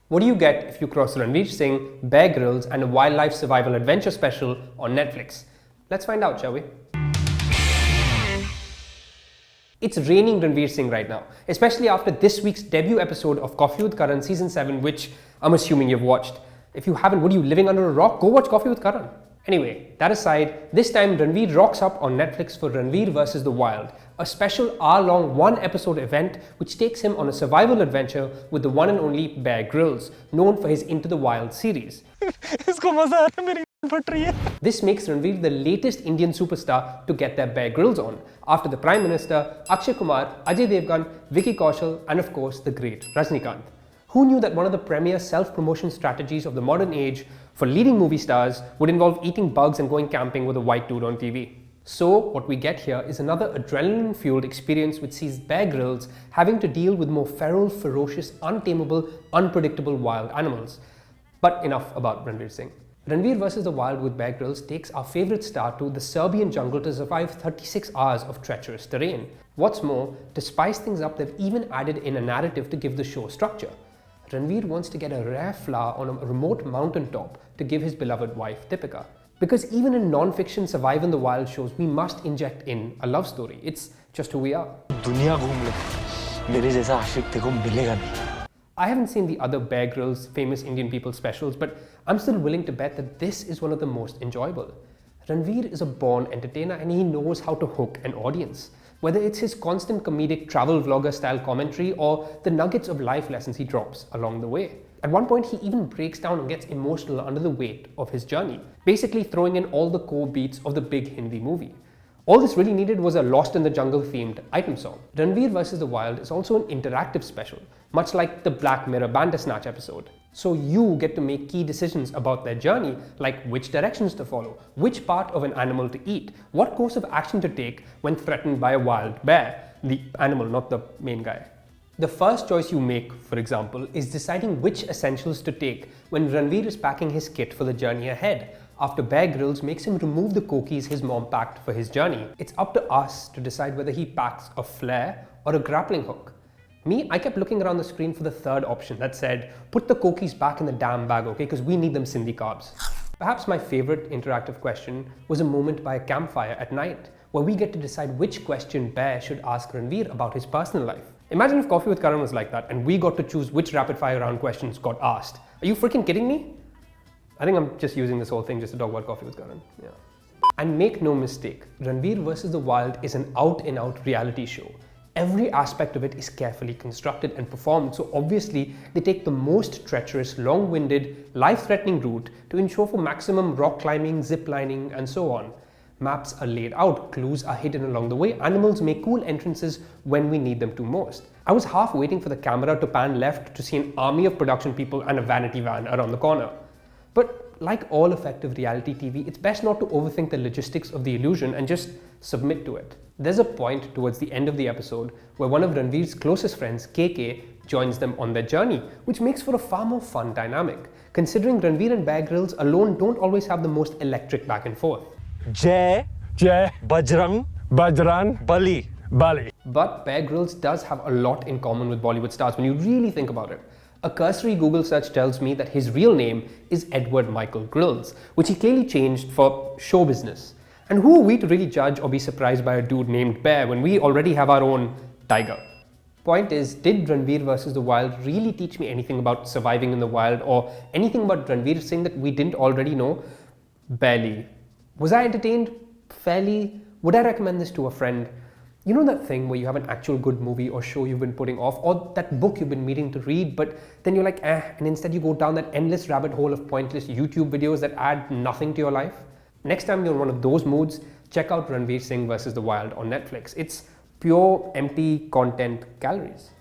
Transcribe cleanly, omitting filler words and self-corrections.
What do you get if you cross Ranveer Singh, Bear Grylls and a wildlife survival adventure special on Netflix? Let's find out, shall we? It's raining Ranveer Singh right now, especially after this week's debut episode of Coffee with Karan Season 7, which I'm assuming you've watched. If you haven't, what are you, living under a rock? Go watch Coffee with Karan. Anyway, that aside, this time Ranveer rocks up on Netflix for Ranveer Vs Wild, a special hour-long one-episode event which takes him on a survival adventure with the one and only Bear Grylls, known for his Into the Wild series. This makes Ranveer the latest Indian superstar to get their Bear Grylls on, after the Prime Minister, Akshay Kumar, Ajay Devgan, Vicky Kaushal and of course the great Rajinikanth. Who knew that one of the premier self-promotion strategies of the modern age for leading movie stars would involve eating bugs and going camping with a white dude on TV? So what we get here is another adrenaline-fueled experience which sees Bear Grylls having to deal with more feral, ferocious, untamable, unpredictable wild animals. But enough about Ranveer Singh. Ranveer Vs Wild with Bear Grylls takes our favourite star to the Serbian jungle to survive 36 hours of treacherous terrain. What's more, to spice things up, they've even added in a narrative to give the show structure. Ranveer wants to get a rare flower on a remote mountaintop to give his beloved wife Deepika. Because even in non-fiction Survive in the Wild shows, we must inject in a love story. It's just who we are. I haven't seen the other Bear Grylls famous Indian people specials, but I'm still willing to bet that this is one of the most enjoyable. Ranveer is a born entertainer and he knows how to hook an audience. Whether it's his constant comedic travel vlogger style commentary or the nuggets of life lessons he drops along the way. At one point he even breaks down and gets emotional under the weight of his journey, basically throwing in all the core beats of the big Hindi movie. All this really needed was a Lost in the Jungle themed item song. Ranveer Vs Wild is also an interactive special, much like the Black Mirror Bandersnatch episode. So you get to make key decisions about their journey, like which directions to follow, which part of an animal to eat, what course of action to take when threatened by a wild bear, the animal, not the main guy. The first choice you make, for example, is deciding which essentials to take when Ranveer is packing his kit for the journey ahead, after Bear Grylls makes him remove the cookies his mom packed for his journey. It's up to us to decide whether he packs a flare or a grappling hook. Me, I kept looking around the screen for the third option that said, put the cookies back in the damn bag, okay, because we need them Sindhi carbs. Perhaps my favorite interactive question was a moment by a campfire at night, where we get to decide which question Bear should ask Ranveer about his personal life. Imagine if Coffee with Karan was like that and we got to choose which rapid fire round questions got asked. Are you freaking kidding me? I think I'm just using this whole thing just to talk about Coffee with Karan. Yeah. And make no mistake, Ranveer Vs Wild is an out-and-out reality show. Every aspect of it is carefully constructed and performed, so obviously they take the most treacherous, long-winded, life-threatening route to ensure for maximum rock climbing, zip lining and so on. Maps are laid out, clues are hidden along the way, animals make cool entrances when we need them to most. I was half waiting for the camera to pan left to see an army of production people and a vanity van around the corner. But like all effective reality TV, it's best not to overthink the logistics of the illusion and just submit to it. There's a point towards the end of the episode where one of Ranveer's closest friends, KK, joins them on their journey, which makes for a far more fun dynamic, considering Ranveer and Bear Grylls alone don't always have the most electric back and forth. Jai, Bajrang, Bali. But Bear Grylls does have a lot in common with Bollywood stars when you really think about it. A cursory Google search tells me that his real name is Edward Michael Grylls, which he clearly changed for show business. And who are we to really judge or be surprised by a dude named Bear when we already have our own tiger? Point is, did Ranveer Vs Wild really teach me anything about surviving in the wild or anything about Ranveer Singh that we didn't already know? Barely. Was I entertained? Fairly. Would I recommend this to a friend? You know that thing where you have an actual good movie or show you've been putting off, or that book you've been meaning to read, but then you're like, and instead you go down that endless rabbit hole of pointless YouTube videos that add nothing to your life? Next time you're in one of those moods, check out Ranveer Singh Vs Wild on Netflix. It's pure empty content calories.